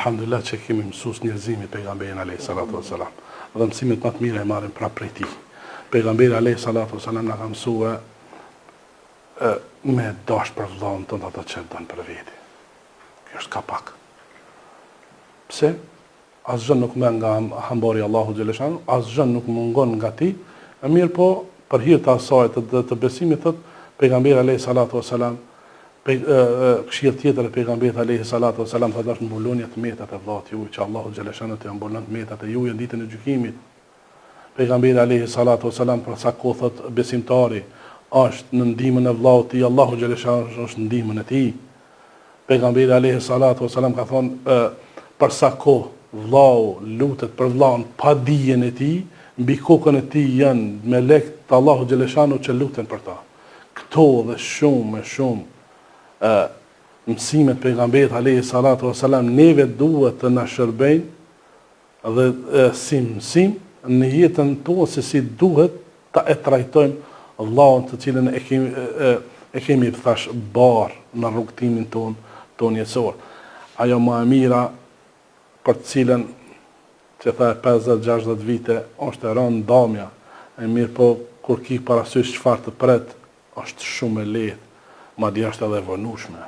Alhamdulillah që kemi mësues njerëzimit pejgamberin alayhi salatu wassalam. Dhe mësimet më të mira e marrim prapë prej tij. Pejgamberi alayhi salatu wassalam na ka mësuar me dash për vllahun tënd ato që don për veti. Kjo është kapak. Pse? Asgjë nuk më nga hambori Allahu xhaleshanu, asgjë nuk mungon nga ti, e mirë po për hir të asaj të besimit thot pejgamberi alayhi salatu wassalam, këshill tjetër e pejgamberit alayhi salatu wassalam tha dash mbuloni të metat e vllat juaj që Allahu xhaleshanu të mbulon metat e juaj në ditën e gjykimit. Pejgamberi alayhi salatu wassalam për sa kohë thot besimtari është në ndihmën e vllaut të tij, Allahu xhaleshanu është në ndihmën e tij. Pejgamberi alayhi salatu wassalam ka thonë për sa kohë vllau lutet për vllaun pa dijen e tij, mbi kokën e tij janë melek të Allahu xhaleshanu që luten për ta. Këto dhe shumë mësimet pejgamberit alayhi salatu wassalam neve duhet të na shërbejnë dhe si mësim në jetën tonë se si duhet ta e trajtojmë vllaun të cilën e kemi thash barr në rrugtimin ton jetësor. Ajo më e mira për të cilën që tha 50-60 vite është e rënë ndamja, e mirë po kur ki parasysh çfarë të pret, është shumë e lehtë, madje është edhe vonueshme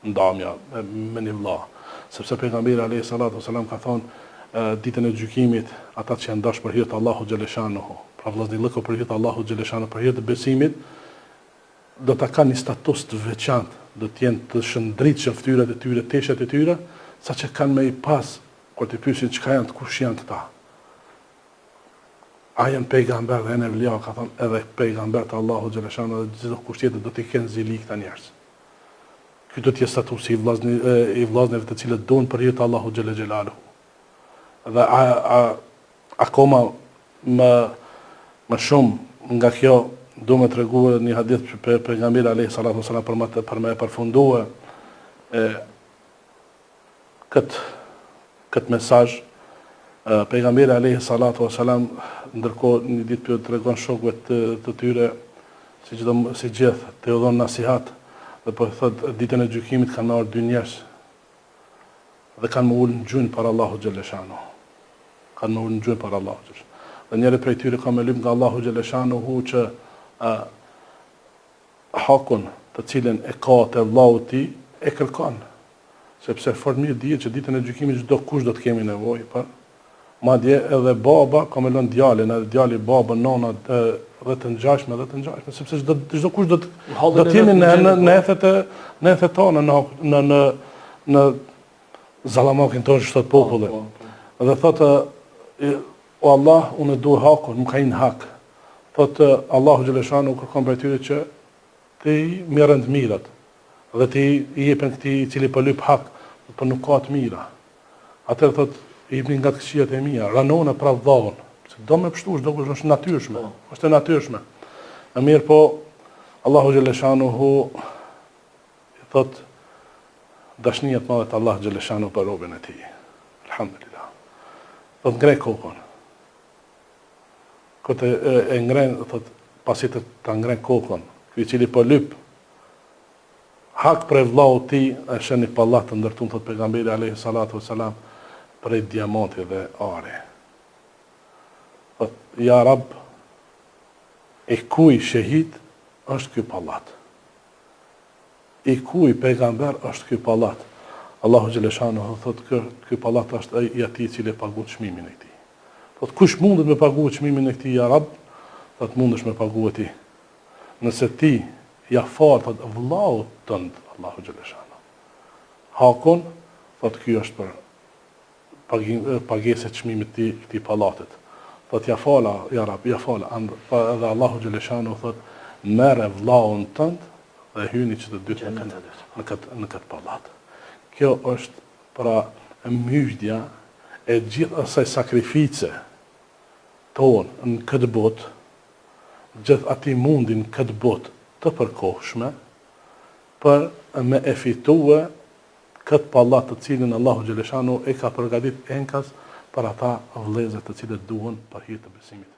ndamja me një vlla. Sepse pejgamberi alayhi salatu wasalam ka thonë ditën e gjykimit, ata që janë dashur për hir të Allahu xhaleshanuhu, pra vëllazërilëko për hir të Allahu xhaleshanuhu, për hir të besimit, do ta kanë një status të veçantë, do të jenë të shëndritshëm fytyrat e tyre, teshat e tyre, saqë kanë me i pas, kur të pyesin çka janë, kush janë këta. A janë pejgamber dhe janë evlia, ka thonë edhe pejgamber të Allahu xhaleshanu dhe çdo kush tjetër do t'i kenë zili këta njerëz. Ky do të jetë statusi i vllazëve të cilët duan për hir të Allahu xhelaluhu. Dhe akoma më shumë nga kjo do më treguar një hadith për pejgamberin alayhi salatu wasalam për më përfunduar këtë mesazh. Pejgamberi alayhi salatu wasalam ndërkohë një ditë për tregon shokëve të tyre si gjithë të u dhon nasihat dhe po thotë ditën e gjykimit kanë marrë dy njerëz dhe kanë më ulë në gjunjë për Allahu xhaleshanu. Kanë më ulë në gjunjë për Allahu xhaleshanu. Dhe njëri prej tyre ka më lyp nga Allahu xhaleshanu që hakun të cilën e ka te vllau i tij e kërkon. Sepse fort mirë dihet që ditën e gjykimit çdo kush do të kemi nevojë për. Madje edhe baba ka më lënë djalin, edhe djali babën, nona dhe të ngjashme, sepse çdo kush do të jemi në ethet tona në zallamakin tonë çdo populli. Dhe thotë o Allah, unë dua hakun, më ka një hak. Thotë Allahu xhaleshanu kërkon prej tyre që ti merren të mirat dhe ti i jepen këtij i cili po lyp hak, por nuk ka të mira. Atëherë thotë i jepni nga të këqijat e mia, ranona pra vllahun, se do më pështush, do kush është natyrshme. Është e natyrshme. E mirë po Allahu xhaleshanuhu i thot dashnia e madhe të Allah xhaleshanu për robën e tij. Alhamdulillah. Do të ngrej kokën. Këtë e ngren, thot pasi të ngren kokën, ky i cili po lyp hak për vllaut të tij, është një pallat të ndërtuar, thot pejgamberi alayhi salatu wasalam, prej diamanti dhe are. Ja Rab, e kuj shehid është ky pallat. I kuj pejgamber është ky pallat. Allahu xhaleshanu thot ky pallat është i atij i cili paguat çmimin e tij. Thot kush mundet me paguat çmimin e tij ja Rab, thot mundesh me paguat ti. Nëse ti ja fal thot vllaut tënd Allahu xhaleshanu. Hakun thot ky është për pagesë çmimit të këtij pallatit. Thot ja fala, ja Rab, ja fala. Dhe Allahu xhaleshanu thot merr vllaun tënd dhe hyni që të dytë në këtë pallat. Kjo është pra mbyllja e gjithë asaj sakrifice tonë në këtë botë, gjithë ati mundin këtë botë të përkohshme për me e fitue këtë pallat të cilin Allahu xhaleshanu e ka përgatit enkas për ata vëllezër të cilët duhen për hir të besimit.